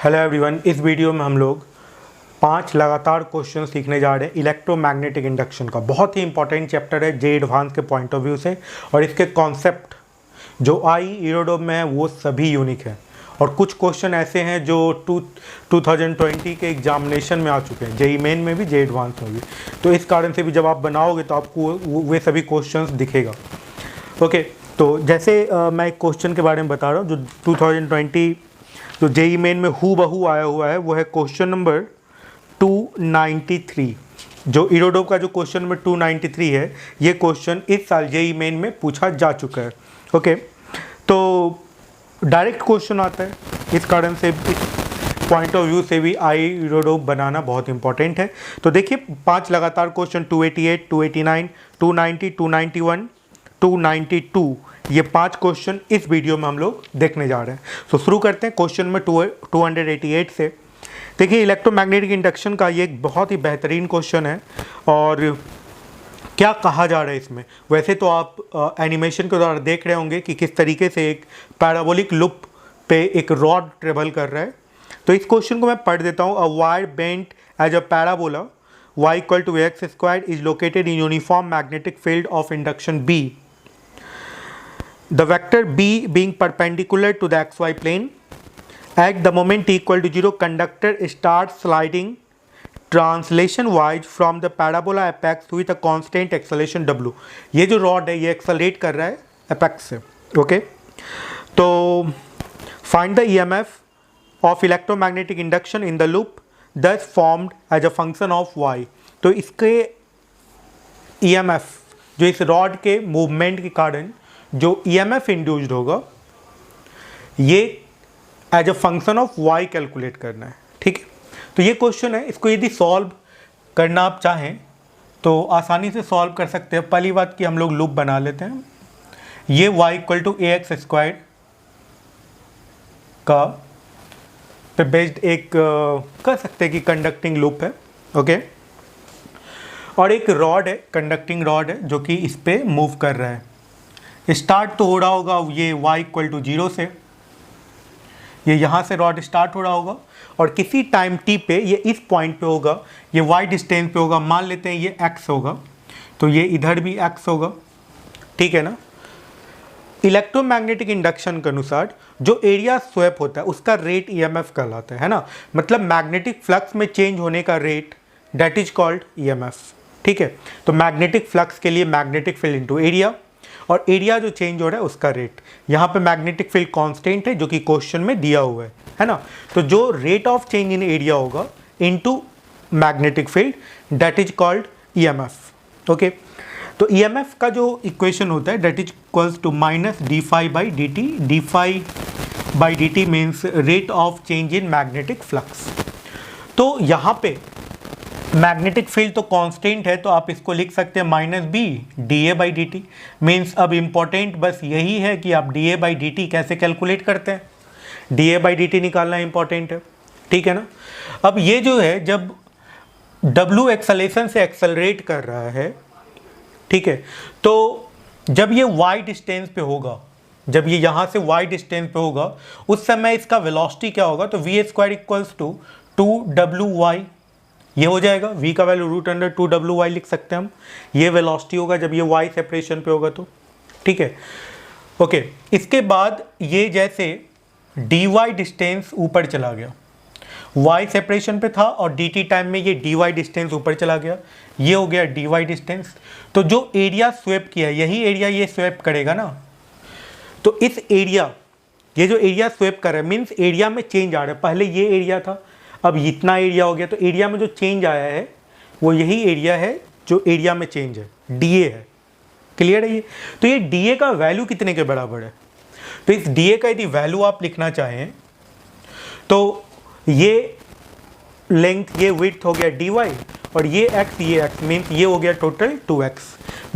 Hello everyone, इस video में हम लोग 5 लगातार क्वेश्चन सीखने जा रहे हैं इलेक्ट्रोमैग्नेटिक इंडक्शन का। बहुत ही इंपॉर्टेंट चैप्टर है जे एडवांस के पॉइंट ऑफ व्यू से, और इसके कॉन्सेप्ट जो ईरोडोम में है वो सभी यूनिक है। और कुछ क्वेश्चन ऐसे हैं जो 2020 के एग्जामिनेशन में आ चुके हैं, जेई मेन में भी जे एडवांस में भी। तो इस कारण से भी जब आप बनाओगे तो आपको वे सभी क्वेश्चंस दिखेगा। ओके, तो जैसे मैं एक क्वेश्चन के बारे में बता रहा हूँ जो 2020 जो जेई मेन में हू बहू आया हुआ है, वो है क्वेश्चन नंबर 293। जो ईरोडोम का जो क्वेश्चन नंबर 293 है, ये क्वेश्चन इस साल जेई मेन में पूछा जा चुका है। ओके, तो डायरेक्ट क्वेश्चन आता है, इस कारण से इस पॉइंट ऑफ व्यू से भी ईरोडोम बनाना बहुत इंपॉर्टेंट है। तो देखिए 5 लगातार क्वेश्चन 288, 289, 290, 291, 292, ये 5 क्वेश्चन इस वीडियो में हम लोग देखने जा रहे हैं। तो शुरू करते हैं क्वेश्चन में 288 से। देखिए इलेक्ट्रोमैग्नेटिक इंडक्शन का ये एक बहुत ही बेहतरीन क्वेश्चन है। और क्या कहा जा रहा है इसमें, वैसे तो आप एनिमेशन के द्वारा देख रहे होंगे कि किस तरीके से एक पैराबोलिक लूप पे एक रॉड ट्रेवल कर रहा है। तो इस क्वेश्चन को मैं पढ़ देता हूँ। A wire bent as a parabola y = ax² is located in uniform magnetic field of induction B. The vector B being perpendicular to the xy plane, at the moment t = 0, conductor starts sliding translation wise from the parabola apex with a constant acceleration w. ये जो rod है ये accelerate कर रहा है apex से। Okay, तो find the EMF of electromagnetic induction in the loop thus formed as a function of y. तो इसके EMF जो इस रॉड के मूवमेंट के कारण जो EMF इंड्यूस्ड होगा, ये as a function of y calculate करना है। ठीक है, तो ये क्वेश्चन है, इसको यदि सॉल्व करना आप चाहें तो आसानी से सॉल्व कर सकते हैं। पहली बात कि हम लोग लूप बना लेते हैं। ये y = ax² का पे बेस्ड एक कह सकते हैं कि कंडक्टिंग लूप है। ओके, और एक रॉड है, कंडक्टिंग रॉड है जो कि इस पे मूव कर रहा है। स्टार्ट तो हो रहा होगा ये y = 0 से, ये यहाँ से रॉड स्टार्ट हो रहा होगा और किसी टाइम t पे ये इस पॉइंट पे होगा, ये y डिस्टेंस पे होगा। मान लेते हैं ये x होगा, तो ये इधर भी x होगा। ठीक है ना। इलेक्ट्रोमैग्नेटिक इंडक्शन के अनुसार जो एरिया स्वैप होता है उसका रेट EMF कहलाता है ना, मतलब मैग्नेटिक फ्लक्स में चेंज होने का rate, that is called EMF। ठीक है, तो मैग्नेटिक फ्लक्स के लिए मैग्नेटिक फील्ड इनटू एरिया, और एरिया जो चेंज हो रहा है उसका रेट। यहाँ पे मैग्नेटिक फील्ड कांस्टेंट है जो कि क्वेश्चन में दिया हुआ है ना। तो जो rate of change in area होगा into magnetic field, that is called EMF। Okay, तो EMF का जो इक्वेशन होता है that is equals to -d∅/dt। d∅/dt means rate of change in magnetic flux. तो यहाँ पे मैग्नेटिक फील्ड तो कांस्टेंट है, तो आप इसको लिख सकते हैं -b dA/dt। मीन्स अब इम्पोर्टेंट बस यही है कि आप dA/dt कैसे कैलकुलेट करते हैं, dA/dt निकालना इंपॉर्टेंट है। ठीक है ना। अब ये जो है जब W एक्सेलेरेशन से एक्सेलरेट कर रहा है, ठीक है, तो जब ये y डिस्टेंस पे होगा, जब ये यहाँ से y डिस्टेंस पे होगा, उस समय इसका वेलोसिटी क्या होगा, तो v² = 2wy। ये हो जाएगा, v का वैल्यू √2wy लिख सकते हैं हम। ये वेलोसिटी होगा जब ये y सेपरेशन पे होगा तो। ठीक है, ओके। इसके बाद ये जैसे dy डिस्टेंस ऊपर चला गया, y सेपरेशन पे था और dt टाइम में ये dy डिस्टेंस ऊपर चला गया, ये हो गया dy डिस्टेंस। तो जो एरिया स्वेप किया यही एरिया ये स्वेप करेगा ना। तो इस एरिया, ये जो एरिया स्वेप कर रहा है मीन्स एरिया में चेंज आ रहा है। पहले ये एरिया था, अब इतना एरिया हो गया, तो एरिया में जो चेंज आया है वो यही एरिया है जो एरिया में चेंज है, dA है। क्लियर है ये। तो ये dA का वैल्यू कितने के बराबर है, तो इस dA का यदि वैल्यू आप लिखना चाहें तो ये लेंथ, ये विड्थ हो गया dy, और ये x मीन्स ये हो गया टोटल 2x।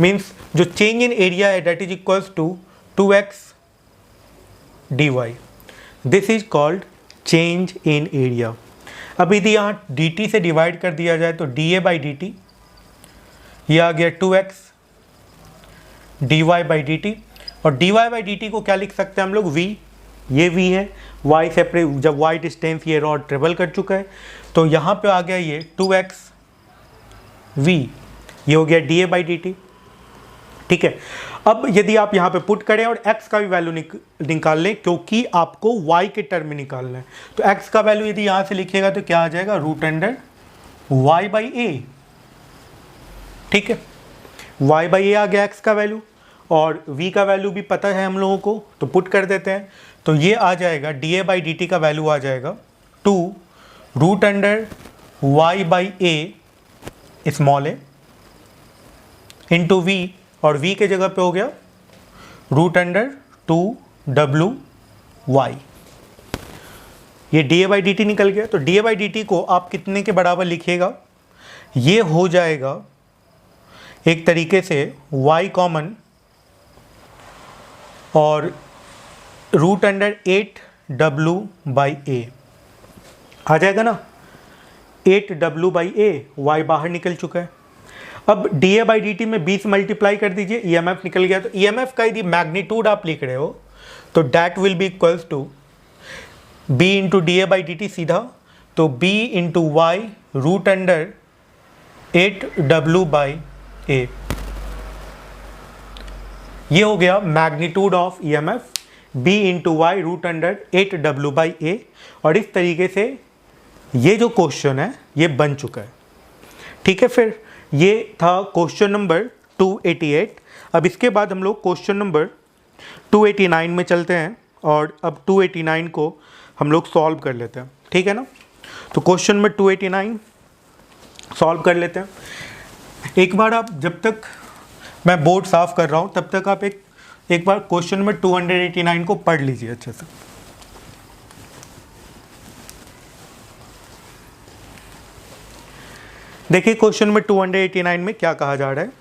मीन्स जो चेंज इन एरिया है that is equals to 2x dy। This is called change in area. अब यदि यहाँ dt से डिवाइड कर दिया जाए तो dA/dt ये आ गया 2x dy/dt, और dy/dt को क्या लिख सकते हैं हम लोग, v ये v है, y सेपरेट, जब y डिस्टेंस ये रॉड ट्रेवल कर चुका है तो यहाँ पे आ गया ये 2x v, ये हो गया dA बाई dt। ठीक है, अब यदि आप यहाँ पे पुट करें और x का भी वैल्यू निकाल लें, क्योंकि आपको y के टर्म में निकालना है, तो x का वैल्यू यदि यहाँ से लिखिएगा तो क्या आ जाएगा, रूट अंडर y बाई ए। ठीक है, y बाई ए आ गया x का वैल्यू, और v का वैल्यू भी पता है हम लोगों को, तो पुट कर देते हैं। तो ये आ जाएगा dA बाई dt का वैल्यू आ जाएगा 2 root under y by A small A into v, और v के जगह पे हो गया रूट अंडर 2w y। ये dA बाई dt निकल गया। तो dA बाई dt को आप कितने के बराबर लिखिएगा, ये हो जाएगा एक तरीके से y कॉमन और रूट अंडर 8w बाई ए आ जाएगा ना, 8w बाई ए, y बाहर निकल चुका है। अब dA बाई dt में 20 मल्टीप्लाई कर दीजिए, EMF निकल गया। तो EMF का यदि मैग्नीट्यूड आप लिख रहे हो तो that will be equals to b into dA by dt सीधा, तो b into Y root under 8w by A, ये हो गया magnitude of EMF, b into Y root under 8w by A. और इस तरीके से ये जो क्वेश्चन है ये बन चुका है। ठीक है, फिर ये था क्वेश्चन नंबर 288। अब इसके बाद हम लोग क्वेश्चन नंबर 289 में चलते हैं, और अब 289 को हम लोग सॉल्व कर लेते हैं। ठीक है ना, तो क्वेश्चन नंबर 289 सॉल्व कर लेते हैं। एक बार आप, जब तक मैं बोर्ड साफ कर रहा हूँ तब तक आप एक बार क्वेश्चन नंबर 289 को पढ़ लीजिए अच्छे से। देखिए क्वेश्चन नंबर 289 में क्या कहा जा रहा है।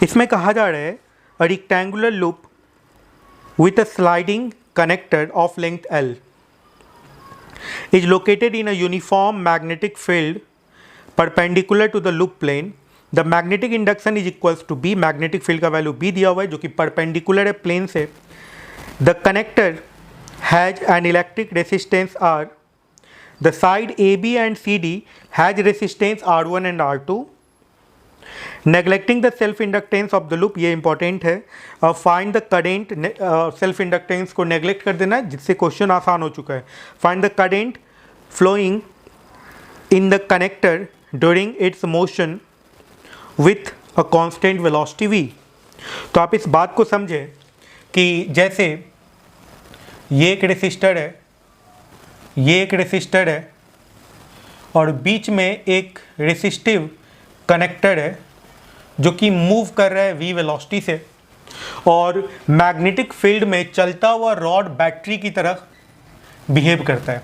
इसमें कहा जा रहा है a rectangular loop with a sliding connector of length L is located in a uniform magnetic field perpendicular to the loop plane. The magnetic induction is equals to B, magnetic field का value B दिया हुआ है जो कि perpendicular है plane से। The connector has an electric resistance R. The side AB and CD has resistance R1 and R2. Neglecting the self inductance of the loop, ये important है। Find the current, self inductance को neglect कर देना है जिससे question आसान हो चुका है। Find the current flowing in the connector during its motion with a constant velocity v। तो आप इस बात को समझें कि जैसे ये एक रेसिस्टर है, ये एक रेसिस्टर है, और बीच में एक रेसिस्टिव कनेक्टर है जो कि मूव कर रहा है v वेलोसिटी से, और मैग्नेटिक फील्ड में चलता हुआ रॉड बैटरी की तरह बिहेव करता है।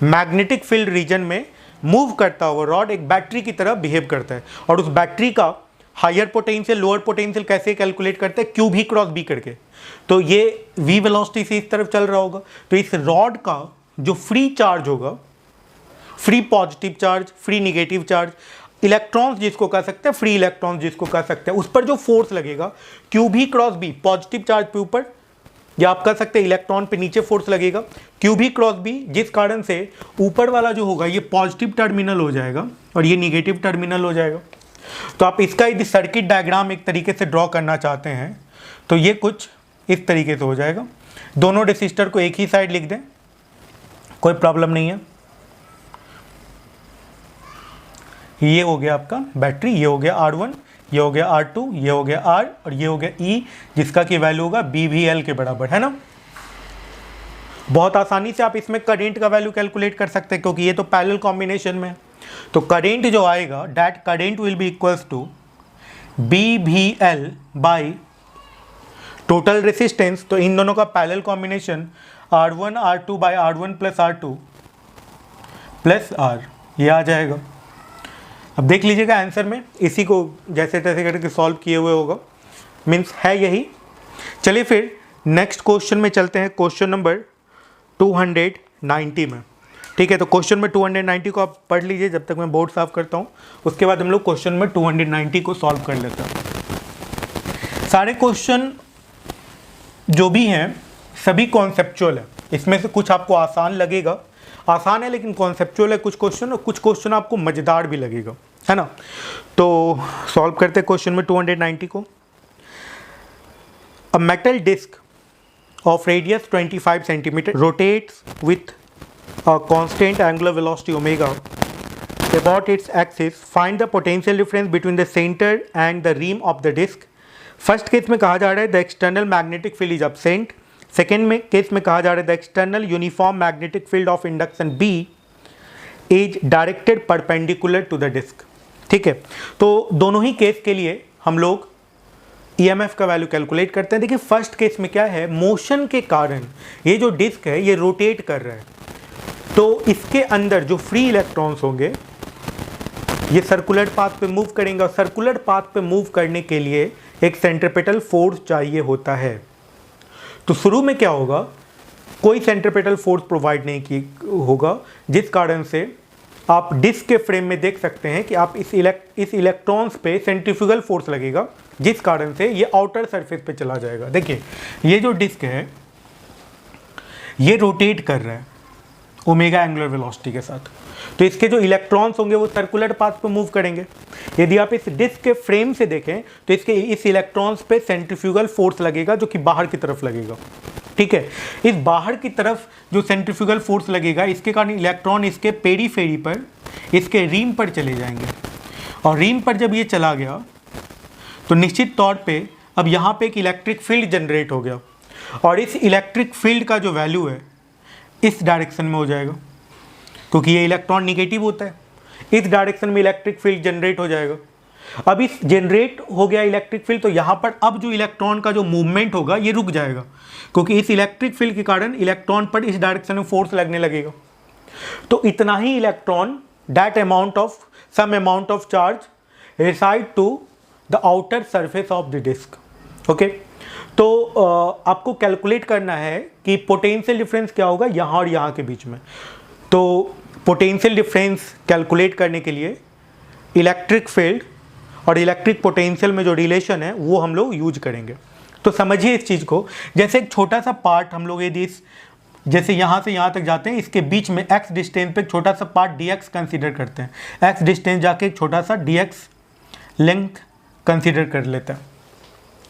मैग्नेटिक फील्ड रीजन में मूव करता हुआ रॉड एक बैटरी की तरह बिहेव करता है, और उस बैटरी का हायर पोटेंशियल लोअर पोटेंशियल कैसे कैलकुलेट करते हैं, क्यू भी क्रॉस बी करके। तो ये v वेलोसिटी से इस तरफ चल रहा होगा, तो इस रॉड का जो फ्री चार्ज होगा, free positive charge, free negative charge, electrons जिसको कह सकते हैं, फ्री इलेक्ट्रॉन्स जिसको कह सकते हैं, उस पर जो फोर्स लगेगा क्यू भी क्रॉस बी, पॉजिटिव चार्ज पे ऊपर, या आप कह सकते हैं इलेक्ट्रॉन पे नीचे फोर्स लगेगा क्यू भी क्रॉस बी, जिस कारण से ऊपर वाला जो होगा ये पॉजिटिव टर्मिनल हो जाएगा और ये निगेटिव टर्मिनल हो जाएगा। तो आप इसका यदि सर्किट डायग्राम एक तरीके से ड्रॉ करना चाहते हैं तो ये कुछ इस तरीके से हो जाएगा। दोनों रेसिस्टर को एक ही साइड लिख दें, कोई प्रॉब्लम नहीं है। ये हो गया आपका बैटरी, ये हो गया R1, ये हो गया R2, ये हो गया R, और ये हो गया E, जिसका की वैल्यू होगा BVL के बराबर, है ना। बहुत आसानी से आप इसमें करंट का वैल्यू कैलकुलेट कर सकते हैं क्योंकि ये तो पैरेलल कॉम्बिनेशन में है। तो करंट जो आएगा, that current will be equals to BVL by total resistance. तो इन दोनों का parallel combination R1 R2 by R1 plus R2 plus R, ये आ जाएगा। अब देख लीजिएगा आंसर में, इसी को जैसे तैसे करके सॉल्व किए हुए होगा, मीन्स है यही। चलिए फिर नेक्स्ट क्वेश्चन में चलते हैं, क्वेश्चन नंबर 290 में। ठीक है, तो क्वेश्चन में 290 को आप पढ़ लीजिए जब तक मैं बोर्ड साफ करता हूँ, उसके बाद हम लोग क्वेश्चन में 290 को सॉल्व कर लेते हैं। सारे क्वेश्चन जो भी हैं सभी कॉन्सेप्चुअल है, इसमें से कुछ आपको आसान लगेगा, आसान है लेकिन कॉन्सेप्चुअल है कुछ क्वेश्चन, और कुछ क्वेश्चन आपको मज़ेदार भी लगेगा, है ना। तो सॉल्व करते क्वेश्चन में 290 को। A metal disc of radius 25 centimeter rotates with a constant angular velocity omega about its axis. Find the potential difference between the center and the rim of the disk. First case में कहा जा रहा है the external magnetic field is absent. Second में case में कहा जा रहा है the external uniform magnetic field of induction B is directed perpendicular to the disc. ठीक है, तो दोनों ही केस के लिए हम लोग EMF का वैल्यू कैलकुलेट करते हैं। देखिए फर्स्ट केस में क्या है, मोशन के कारण ये जो डिस्क है ये रोटेट कर रहा है, तो इसके अंदर जो फ्री इलेक्ट्रॉन्स होंगे ये सर्कुलर पाथ पे मूव करेंगे, और सर्कुलर पाथ पे मूव करने के लिए एक सेंट्रीपिटल फोर्स चाहिए होता है। तो शुरू में क्या होगा, कोई सेंट्रीपिटल फोर्स प्रोवाइड नहीं होगा, जिस कारण से आप डिस्क के फ्रेम में देख सकते हैं कि आप इस इलेक्ट्रॉन्स पे सेंट्रीफ्यूगल फोर्स लगेगा, जिस कारण से ये आउटर सरफेस पे चला जाएगा। देखिए ये जो डिस्क है ये रोटेट कर रहा है ओमेगा एंगुलर वेलोसिटी के साथ, तो इसके जो इलेक्ट्रॉन्स होंगे वो सर्कुलर पाथ पे मूव करेंगे। यदि आप इस डिस्क के फ्रेम से देखें तो इसके इस इलेक्ट्रॉन्स पे सेंट्रीफ्यूगल फोर्स लगेगा जो कि बाहर की तरफ लगेगा। ठीक है, इस बाहर की तरफ जो सेंट्रीफ्यूगल फोर्स लगेगा इसके कारण इलेक्ट्रॉन इसके पेरीफेरी पर, इसके रीम पर चले जाएंगे, और रीम पर जब ये चला गया तो निश्चित तौर पे अब यहाँ पे एक इलेक्ट्रिक फील्ड जनरेट हो गया, और इस इलेक्ट्रिक फील्ड का जो वैल्यू है इस डायरेक्शन में हो जाएगा, क्योंकि ये इलेक्ट्रॉन निगेटिव होता है, इस डायरेक्शन में इलेक्ट्रिक फील्ड जनरेट हो जाएगा। अब इस जनरेट हो गया इलेक्ट्रिक फील्ड, तो यहाँ पर अब जो इलेक्ट्रॉन का जो मूवमेंट होगा ये रुक जाएगा, क्योंकि इस इलेक्ट्रिक फील्ड के कारण इलेक्ट्रॉन पर इस डायरेक्शन में फोर्स लगने लगेगा। तो इतना ही electron that amount of some amount of charge reside to the outer surface of the disc. Okay, तो आपको कैलकुलेट करना है कि पोटेंशियल डिफरेंस क्या होगा यहाँ और यहाँ के बीच में। तो पोटेंशियल डिफरेंस कैलकुलेट करने के लिए इलेक्ट्रिक फील्ड और इलेक्ट्रिक पोटेंशियल में जो रिलेशन है वो हम लोग यूज करेंगे। तो समझिए इस चीज़ को, जैसे एक छोटा सा पार्ट हम लोग यदि जैसे यहाँ से यहाँ तक जाते हैं, इसके बीच में x डिस्टेंस पे एक छोटा सा पार्ट dx कंसीडर करते हैं, x डिस्टेंस जाके एक छोटा सा dx लेंथ कंसीडर कर लेते हैं,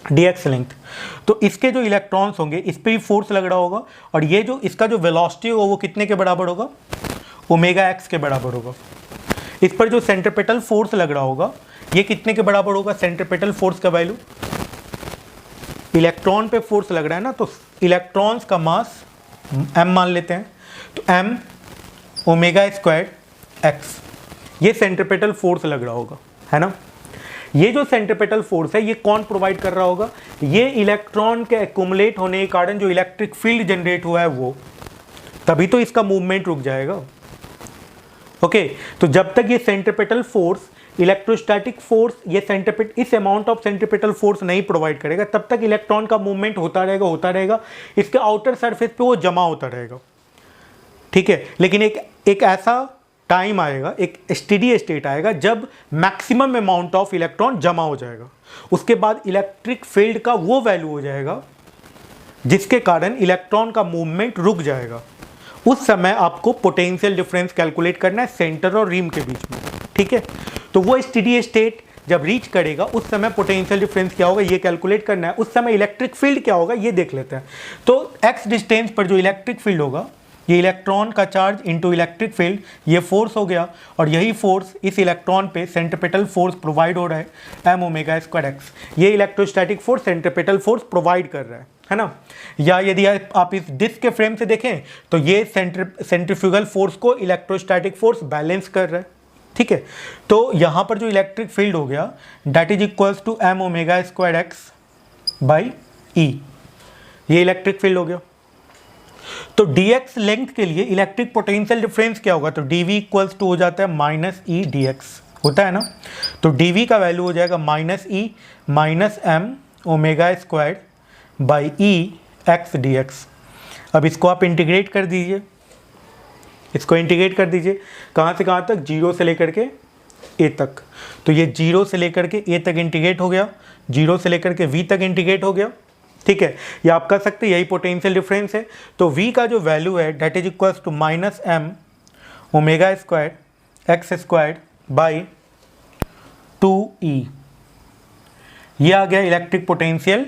dx लेंथ। तो इसके जो इलेक्ट्रॉन्स होंगे इस पर भी फोर्स लग रहा होगा, और ये जो इसका जो वेलोसिटी होगा वो कितने के बराबर होगा, ओमेगा एक्स के बराबर होगा। इस पर जो सेंट्रीपिटल फोर्स लग रहा होगा ये कितने के बराबर होगा, सेंट्रीपिटल फोर्स का वैल्यू, इलेक्ट्रॉन पे फोर्स लग रहा है ना, तो इलेक्ट्रॉन्स का मास m मान लेते हैं, तो m ओमेगा स्क्वायर x, ये सेंट्रीपिटल फोर्स लग रहा होगा, है ना। ये जो सेंट्रीपिटल फोर्स है ये कौन प्रोवाइड कर रहा होगा, ये इलेक्ट्रॉन के एक्यूमुलेट होने के कारण जो इलेक्ट्रिक फील्ड जनरेट हुआ है वो, तभी तो इसका मूवमेंट रुक जाएगा। ओके, तो जब तक ये सेंट्रीपिटल फोर्स, इलेक्ट्रोस्टैटिक फोर्स, ये इस अमाउंट ऑफ सेंट्रीपिटल फोर्स नहीं प्रोवाइड करेगा, तब तक इलेक्ट्रॉन का मूवमेंट होता रहेगा, इसके आउटर सरफेस पे वो जमा होता रहेगा। ठीक है, लेकिन एक ऐसा टाइम आएगा, एक स्टेडी स्टेट आएगा जब मैक्सिमम अमाउंट ऑफ इलेक्ट्रॉन जमा हो जाएगा, उसके बाद इलेक्ट्रिक फील्ड का वो वैल्यू हो जाएगा जिसके कारण इलेक्ट्रॉन का मूवमेंट रुक जाएगा। उस समय आपको पोटेंशियल डिफरेंस कैलकुलेट करना है सेंटर और रिम के बीच में। ठीक है, तो वो स्टेडी स्टेट जब रीच करेगा उस समय पोटेंशियल डिफरेंस क्या होगा ये कैलकुलेट करना है, उस समय इलेक्ट्रिक फील्ड क्या होगा ये देख लेते हैं। तो x डिस्टेंस पर जो इलेक्ट्रिक फील्ड होगा, ये इलेक्ट्रॉन का चार्ज इनटू इलेक्ट्रिक फील्ड, ये फोर्स हो गया, और यही फोर्स इस इलेक्ट्रॉन पे सेंट्रीपिटल फोर्स प्रोवाइड हो रहा है m ओमेगा स्क्वायर एक्स, ये electrostatic force centripetal force provide कर रहा है ना। या यदि आप इस डिस्क के फ्रेम से देखें तो ये सेंट्रीफ्यूगल फोर्स को इलेक्ट्रोस्टैटिक फोर्स बैलेंस कर रहा है। ठीक है, तो यहाँ पर जो इलेक्ट्रिक फील्ड हो गया that is equals to m omega square X by E, ये इलेक्ट्रिक फील्ड हो गया। तो dx लेंथ के लिए इलेक्ट्रिक पोटेंशियल डिफरेंस क्या होगा, तो dv इक्वल्स टू हो जाता है माइनस ई dx, होता है ना। तो dv का वैल्यू हो जाएगा minus E minus m omega square by E x dx। अब इसको आप इंटीग्रेट कर दीजिए, इसको इंटीग्रेट कर दीजिए कहाँ से कहाँ तक, 0 से लेकर के a तक। तो ये 0 से लेकर के a तक इंटीग्रेट हो गया, 0 से लेकर के v तक इंटीग्रेट हो गया। ठीक है, या आप कर सकते हैं यही पोटेंशियल डिफरेंस है। तो V का जो वैल्यू है that is equals to -m omega square x square by 2E। ये आ गया इलेक्ट्रिक पोटेंशियल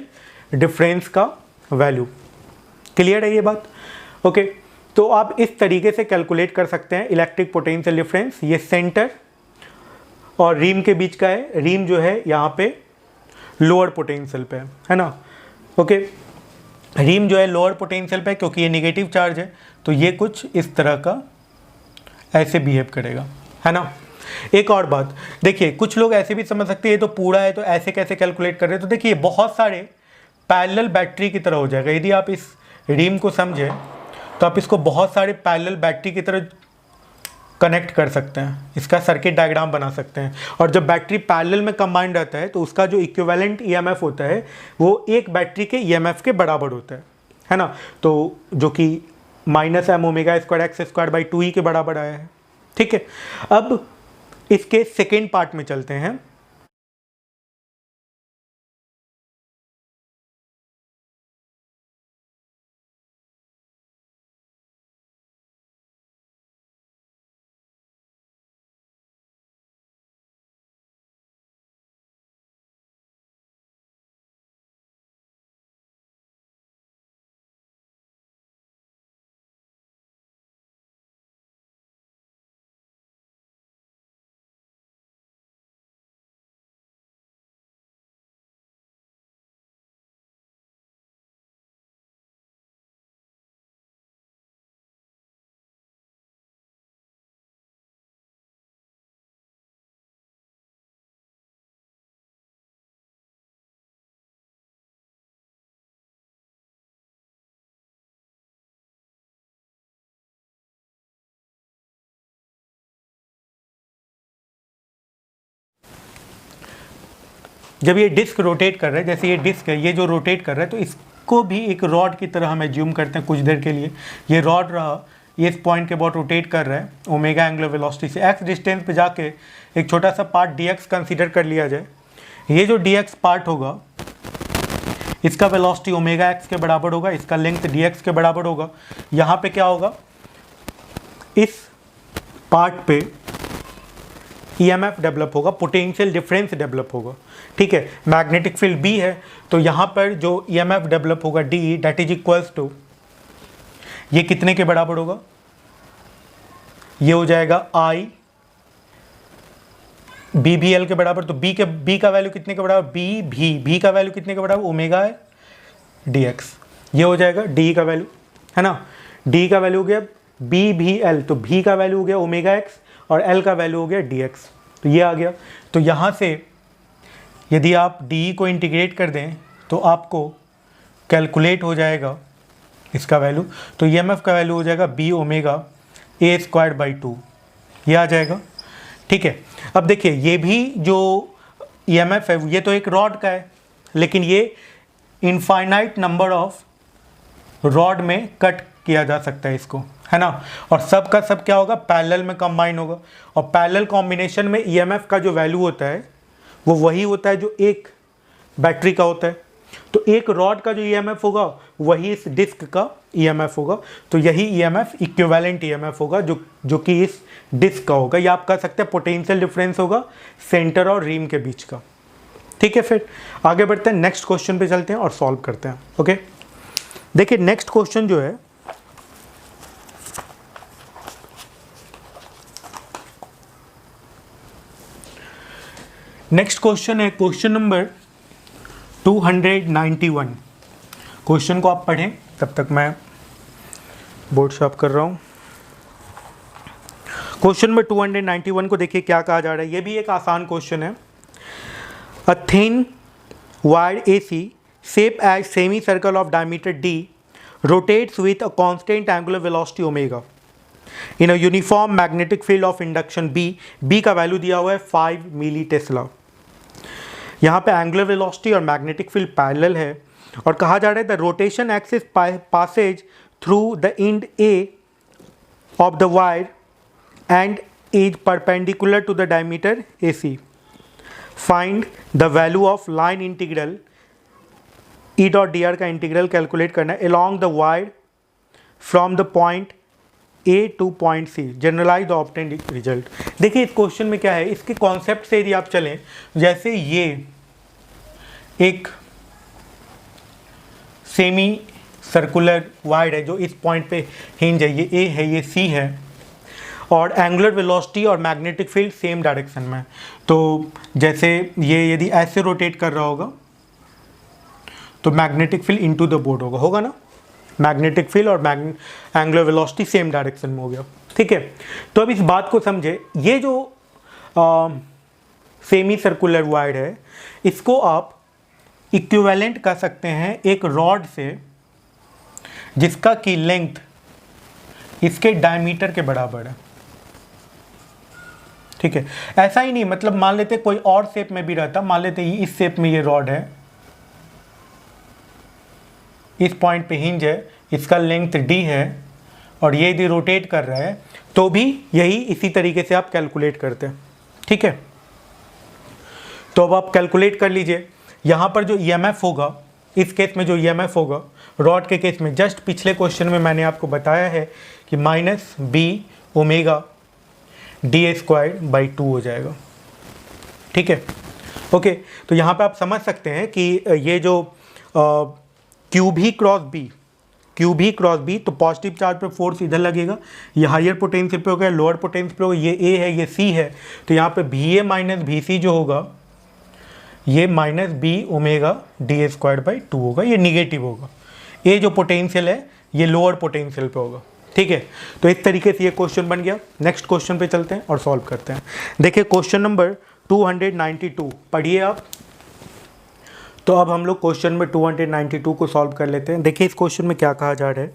डिफरेंस का वैल्यू। क्लियर है ये बात? ओके, तो आप इस तरीके से कैलकुलेट कर सकते हैं इलेक्ट्रिक पोटेंशियल डिफरेंस। ये सेंटर और रिम के बीच का है। रिम जो है यहाँ पे लोअर पोटेंशियल पे है ना। ओके, रिम जो है लोअर पोटेंशियल पे क्योंकि ये नेगेटिव चार्ज है, तो ये कुछ इस तरह का ऐसे बिहेव करेगा, है ना। एक और बात देखिए, कुछ लोग ऐसे भी समझ सकते हैं ये तो पूरा है तो ऐसे कैसे कैलकुलेट कर रहे हैं। तो देखिए बहुत सारे पैरेलल बैटरी की तरह हो जाएगा। यदि आप इस रिम को समझे तो आप इसको बहुत सारे पैरेलल बैटरी की तरह कनेक्ट कर सकते हैं, इसका सर्किट डायग्राम बना सकते हैं। और जब बैटरी पैरेलल में कंबाइंड रहता है तो उसका जो इक्विवेलेंट ईएमएफ होता है वो एक बैटरी के ईएमएफ के बराबर होता है ना। तो जो कि -m omega square x square by 2E के बराबर आया है। ठीक है, अब इसके सेकेंड पार्ट में चलते हैं। जब ये डिस्क रोटेट कर रहा है, जैसे ये डिस्क है, ये जो रोटेट कर रहा है, तो इसको भी एक रॉड की तरह हम एज्यूम करते हैं कुछ देर के लिए। ये रॉड रहा, ये इस पॉइंट के अबाउट रोटेट कर रहा है ओमेगा एंगुलर वेलोसिटी से। एक्स डिस्टेंस पे जाके एक छोटा सा पार्ट dx कंसीडर कर लिया जाए। ये जो dx पार्ट होगा इसका वेलोसिटी ओमेगा एक्स के बराबर होगा, इसका लेंथ dx के बराबर होगा। यहाँ पे क्या होगा, इस पार्ट पे ईएमएफ डेवलप होगा, पोटेंशियल डिफरेंस डेवलप होगा। ठीक है, मैग्नेटिक फील्ड B है तो यहाँ पर जो ईएमएफ डेवलप होगा D that is equals to, ये कितने के बराबर होगा, ये हो जाएगा I BBL के बराबर। तो B का वैल्यू कितने के बराबर, B का वैल्यू कितने के बराबर, ओमेगा है dx। ये हो जाएगा D का वैल्यू, है ना। D का वैल्यू हो गया BBL, तो B का वैल्यू हो गया ओमेगा x और L का वैल्यू हो गया dx। तो ये आ गया। तो यहाँ से यदि आप DE को इंटीग्रेट कर दें तो आपको कैलकुलेट हो जाएगा इसका वैल्यू। तो EMF का वैल्यू हो जाएगा B omega A square by 2, ये आ जाएगा। ठीक है, अब देखिए ये भी जो EMF है ये तो एक रॉड का है, लेकिन ये इनफाइनाइट नंबर ऑफ रॉड में कट किया जा सकता है इसको, है ना। और सब का सब क्या होगा, पैरेलल में कंबाइन होगा। और पैरेलल कॉम्बिनेशन में ईएमएफ का जो वैल्यू होता है वो वही होता है जो एक बैटरी का होता है। तो एक रॉड का जो ईएमएफ होगा वही इस डिस्क का ईएमएफ होगा। तो यही ईएमएफ इक्विवेलेंट ईएमएफ होगा जो कि इस डिस्क का होगा। या आप कह सकते हैं पोटेंशियल डिफरेंस होगा सेंटर और रिम के बीच का। ठीक है, फिर आगे बढ़ते हैं, नेक्स्ट क्वेश्चन पे चलते हैं और सॉल्व करते हैं। ओके, देखिए नेक्स्ट क्वेश्चन जो है नेक्स्ट क्वेश्चन है क्वेश्चन नंबर 291। क्वेश्चन को आप पढ़ें, तब तक मैं बोर्ड साफ कर रहा हूँ। क्वेश्चन नंबर 291 को देखिए क्या कहा जा रहा है। ये भी एक आसान क्वेश्चन है। A thin wire AC shape as semicircle of diameter D rotates with a constant angular velocity omega in a uniform magnetic field of induction B का वैल्यू दिया हुआ है 5 मिली टेस्ला। यहाँ पे एंगुलर वेलोसिटी और मैग्नेटिक फील्ड पैरेलल है और कहा जा रहा है the rotation axis Passage through the end A of the wire and is perpendicular to the diameter AC. Find the value of line integral E dot D R का integral calculate करना है along the wire from the point A to point C, generalise the obtained result. देखिए इस question में क्या है, इसके concept से यदि आप चलें, जैसे ये एक सेमी सर्कुलर वायर है जो इस पॉइंट पे हिंज है, ये ए है, ये सी है, और एंगुलर वेलोसिटी और मैग्नेटिक फील्ड सेम डायरेक्शन में। तो जैसे ये यदि ऐसे रोटेट कर रहा होगा तो magnetic field into the board होगा ना, मैग्नेटिक फील्ड और एंगुलर वेलोसिटी सेम डायरेक्शन में हो गया। ठीक है, तो अब इस बात को समझे, ये जो सेमी सर्कुलर वायर है इसको आप इक्विवेलेंट कर सकते हैं एक रॉड से जिसका की लेंथ इसके डायमीटर के बराबर है। ठीक है, ऐसा ही नहीं, मतलब मान लेते कोई और शेप में भी रहता, मान लेते इस शेप में ये रॉड है, इस पॉइंट पे हिंज है, इसका लेंथ d है और ये यदि रोटेट कर रहा है तो भी यही इसी तरीके से आप कैलकुलेट करते हैं। ठीक है, तो अब आप कैलकुलेट कर लीजिए, यहाँ पर जो EMF होगा, इस केस में जो EMF होगा रॉड के केस में, जस्ट पिछले क्वेश्चन में मैंने आपको बताया है कि -b d²/2 हो जाएगा। ठीक है, ओके, तो यहाँ पे आप समझ सकते हैं कि ये जो QB क्रॉस B, तो पॉजिटिव चार्ज पे फोर्स इधर लगेगा, ये हायर पोटेंशियल पे होगा, लोअर पोटेंशियल पे होगा, ये A है, ये C है, तो यहाँ पे VA - VC जो होगा ये -b d²/2 होगा, ये निगेटिव होगा। A जो पोटेंशियल है ये लोअर पोटेंशियल पे होगा। ठीक है, तो इस तरीके से ये क्वेश्चन बन गया। नेक्स्ट क्वेश्चन पे चलते हैं और सॉल्व करते हैं। देखिए क्वेश्चन नंबर 292 पढ़िए आप। तो अब हम लोग क्वेश्चन में 292 को सॉल्व कर लेते हैं। देखिए इस क्वेश्चन में क्या कहा जा रहा है,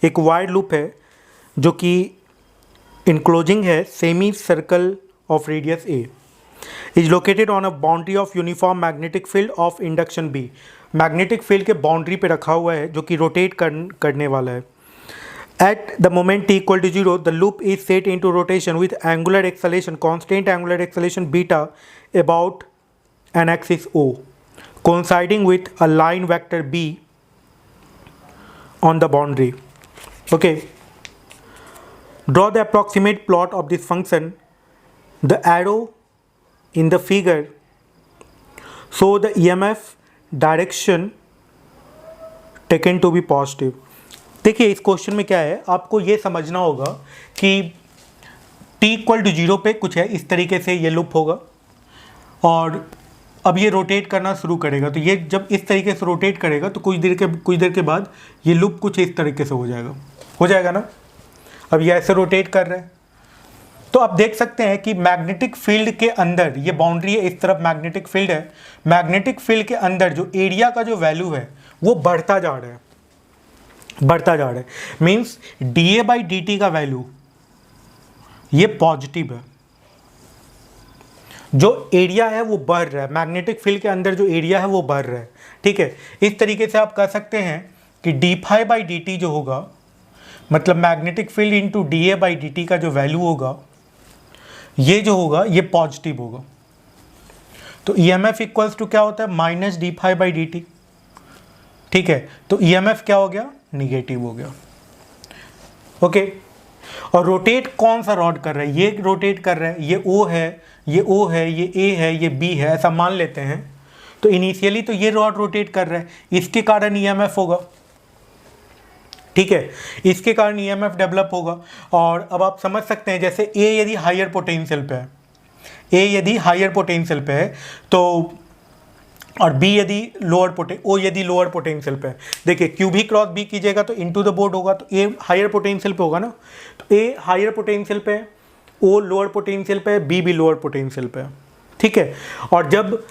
एक वायर लूप है जो कि इनक्लोजिंग है semi circle of radius A, is located on a boundary of uniform magnetic field of induction B। Magnetic field के बाउंड्री पे रखा हुआ है जो कि रोटेट करने वाला है। At the moment t equal to 0, the loop is set into rotation with angular acceleration, constant angular acceleration beta about an axis O, coinciding with a line vector B on the boundary. Okay. Draw the approximate plot of this function. The arrow in the figure show the EMF direction taken to be positive. देखिए इस question में क्या है, आपको ये समझना होगा कि t = 0 पे कुछ है, इस तरीके से ये लूप होगा और अब ये रोटेट करना शुरू करेगा। तो ये जब इस तरीके से रोटेट करेगा तो कुछ देर के बाद ये लूप कुछ इस तरीके से हो जाएगा ना। अब ये ऐसे रोटेट कर रहा है, तो आप देख सकते हैं कि मैग्नेटिक फील्ड के अंदर ये बाउंड्री है, इस तरफ मैग्नेटिक फील्ड है, मैग्नेटिक फील्ड के अंदर जो एरिया का जो वैल्यू है वो बढ़ता जा रहा है, मीन्स dA/dt का वैल्यू ये पॉजिटिव है, जो एरिया है वो बढ़ रहा है, मैग्नेटिक फील्ड के अंदर जो एरिया है वो बढ़ रहा है। ठीक है, इस तरीके से आप कह सकते हैं कि dφ/dt जो होगा, मतलब मैग्नेटिक फील्ड इंटू dA/dt का जो वैल्यू होगा ये जो होगा ये पॉजिटिव होगा। तो EMF इक्वल्स टू क्या होता है, -dφ/dt। ठीक है, तो EMF क्या हो गया, निगेटिव हो गया। ओके, और रोटेट कौन सा रॉड कर रहा है, ये रोटेट कर रहा है, ये O है, ये O है, ये A है, ये B है, ऐसा मान लेते हैं। तो इनिशियली तो ये रॉड रोटेट कर रहा है, इसके कारण EMF होगा। ठीक है, इसके कारण EMF डेवलप होगा। और अब आप समझ सकते हैं जैसे A यदि हायर पोटेंशियल पे है, तो और B यदि लोअर पोटेंशियल पे है। देखिए QB क्रॉस B कीजिएगा तो इनटू द बोर्ड होगा, तो A हायर पोटेंशियल पे होगा ना, तो A हायर पोटेंशियल पे है, O लोअर पोटेंशियल पे है, B भी लोअर पोटेंशियल पे है। ठीक है, और जब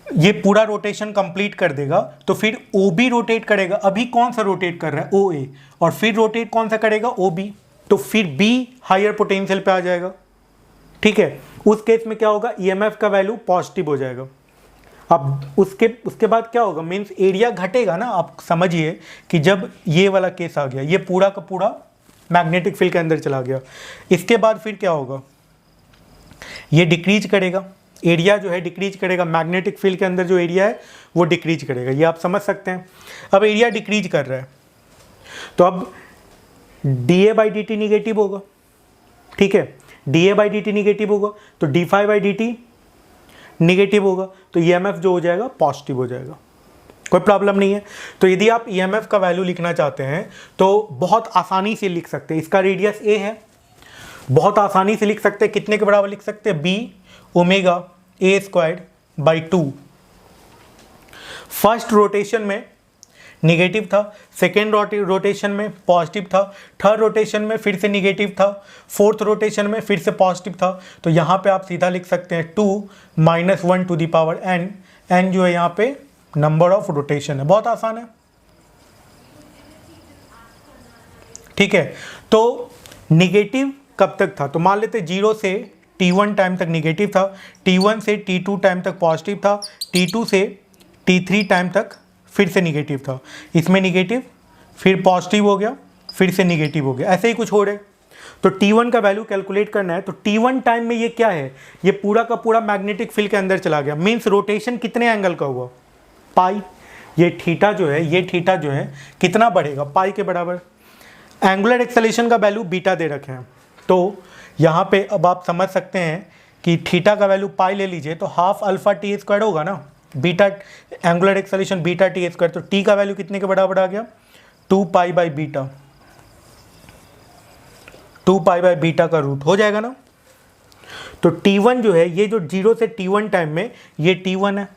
ये पूरा रोटेशन कंप्लीट कर देगा तो फिर OB रोटेट करेगा। अभी कौन सा रोटेट कर रहा है, OA, और फिर रोटेट कौन सा करेगा, OB, तो फिर B हायर पोटेंशियल पे आ जाएगा। ठीक है, उस केस में क्या होगा, EMF का वैल्यू पॉजिटिव हो जाएगा। अब उसके बाद क्या होगा, मीन्स एरिया घटेगा ना। आप समझिए कि जब ये वाला केस आ गया, ये पूरा का पूरा मैग्नेटिक फील्ड के अंदर चला गया, इसके बाद फिर क्या होगा, ये डिक्रीज करेगा। एरिया जो है डिक्रीज करेगा, मैग्नेटिक फील्ड के अंदर जो एरिया है वो डिक्रीज करेगा, ये आप समझ सकते हैं। अब एरिया डिक्रीज कर रहा है तो अब dA/dt निगेटिव होगा, ठीक है, dA/dt निगेटिव होगा तो dϕ/dt निगेटिव होगा, तो EMF जो हो जाएगा पॉजिटिव हो जाएगा, कोई प्रॉब्लम नहीं है। तो यदि आप EMF का वैल्यू लिखना चाहते हैं तो बहुत आसानी से लिख सकते हैं, इसका रेडियस a है, बहुत आसानी से लिख सकते हैं, कितने के बराबर लिख सकते हैं, b⍵a²/2। फर्स्ट रोटेशन में निगेटिव था, सेकेंड रोटेशन में पॉजिटिव था, थर्ड रोटेशन में फिर से निगेटिव था, फोर्थ रोटेशन में फिर से पॉजिटिव था। तो यहाँ पे आप सीधा लिख सकते हैं 2 - 1 to the power n, n जो है यहाँ पे नंबर ऑफ रोटेशन है, बहुत आसान है, ठीक है। तो निगेटिव कब तक था, तो मान लेते 0 से t1 टाइम तक निगेटिव था, t1 से t2 टाइम तक पॉजिटिव था, t2 से t3 टाइम तक फिर से निगेटिव था, इसमें निगेटिव फिर पॉजिटिव हो गया फिर से निगेटिव हो गया, ऐसे ही कुछ हो रहे। तो t1 का वैल्यू कैलकुलेट करना है, तो t1 टाइम में ये क्या है, ये पूरा का पूरा मैग्नेटिक फील्ड के अंदर चला गया, मीन्स रोटेशन कितने एंगल का हुआ, पाई। ये थीटा जो है, ये थीटा जो है कितना बढ़ेगा, पाई के बराबर। एंगुलर एक्सेलरेशन का वैल्यू बीटा दे रखे हैं, तो यहाँ पे अब आप समझ सकते हैं कि थीटा का वैल्यू पाई ले लीजिए तो हाफ अल्फा t² होगा ना, beta angular acceleration beta t², तो t का वैल्यू कितने के बराबर आ गया, 2π/बीटा, 2π/बीटा का रूट हो जाएगा ना। तो t1 जो है, ये जो 0 से t1 टाइम में ये t1 है,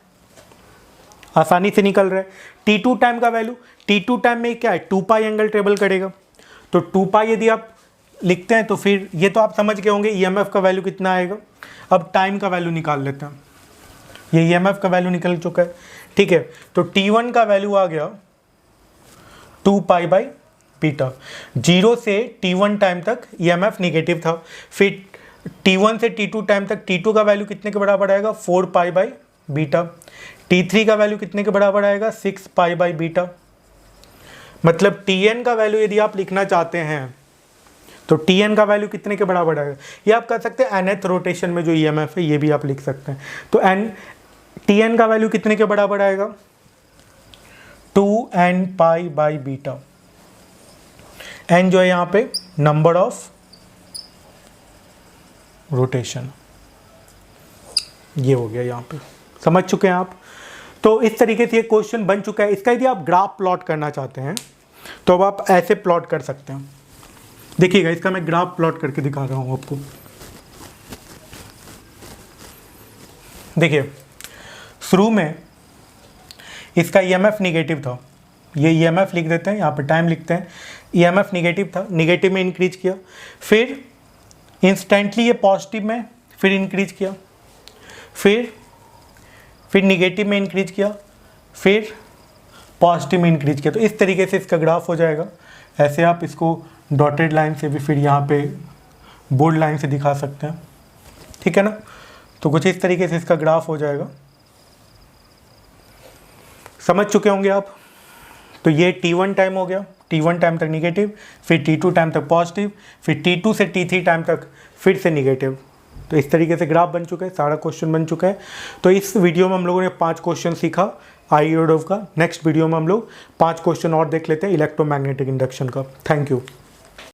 आसानी से निकल रहा है। t2 टाइम का वैल्यू, t2 टाइम में क्या है, 2π एंगल ट्रेवल करेगा, तो 2π यदि आप लिखते हैं तो फिर ये तो आप समझ गए होंगे EMF का वैल्यू कितना आएगा। अब टाइम का वैल्यू निकाल लेते हैं, ये EMF का वैल्यू निकल चुका है, ठीक है। तो t1 का वैल्यू आ गया 2π/बीटा। 0 से t1 टाइम तक EMF निगेटिव था, फिर t1 से t2 टाइम तक t2 का वैल्यू कितने के बराबर आएगा, 4π/बीटा। t3 का वैल्यू कितने के बराबर आएगा, 6π/बीटा। मतलब tn का वैल्यू यदि आप लिखना चाहते हैं तो tn का वैल्यू कितने के बराबर आएगा, ये आप कर सकते हैं nth रोटेशन में जो EMF है ये भी आप लिख सकते हैं। तो tn का वैल्यू कितने के बराबर आएगा, 2nπ/बीटा। n जो है यहाँ पे नंबर ऑफ रोटेशन, ये हो गया, यहाँ पे समझ चुके हैं आप। तो इस तरीके से ये क्वेश्चन बन चुका है। इसका यदि आप ग्राफ प्लॉट करना चाहते हैं तो अब आप ऐसे प्लॉट कर सकते हैं। देखिएगा, इसका मैं ग्राफ प्लॉट करके दिखा रहा हूँ आपको। देखिए, शुरू में इसका EMF निगेटिव था, ये EMF लिख देते हैं, यहाँ पे टाइम लिखते हैं, EMF निगेटिव था, निगेटिव में इंक्रीज किया, फिर इंस्टेंटली ये पॉजिटिव में फिर इंक्रीज किया, फिर निगेटिव में इंक्रीज किया, फिर पॉजिटिव में इंक्रीज किया। तो इस तरीके से इसका ग्राफ हो जाएगा। ऐसे आप इसको डॉटेड लाइन से भी फिर यहाँ पे बोल्ड लाइन से दिखा सकते हैं, ठीक है ना। तो कुछ इस तरीके से इसका ग्राफ हो जाएगा, समझ चुके होंगे आप। तो ये t1 टाइम हो गया, t1 टाइम तक निगेटिव, फिर t2 टाइम तक पॉजिटिव, फिर t2 से t3 टाइम तक फिर से निगेटिव। तो इस तरीके से ग्राफ बन चुका है, सारा क्वेश्चन बन चुका है। तो इस वीडियो में हम लोगों ने 5 क्वेश्चन सीखा आईरोडोव का। नेक्स्ट वीडियो में हम लोग 5 क्वेश्चन और देख लेते हैं इलेक्ट्रोमैग्नेटिक इंडक्शन का। Thank you.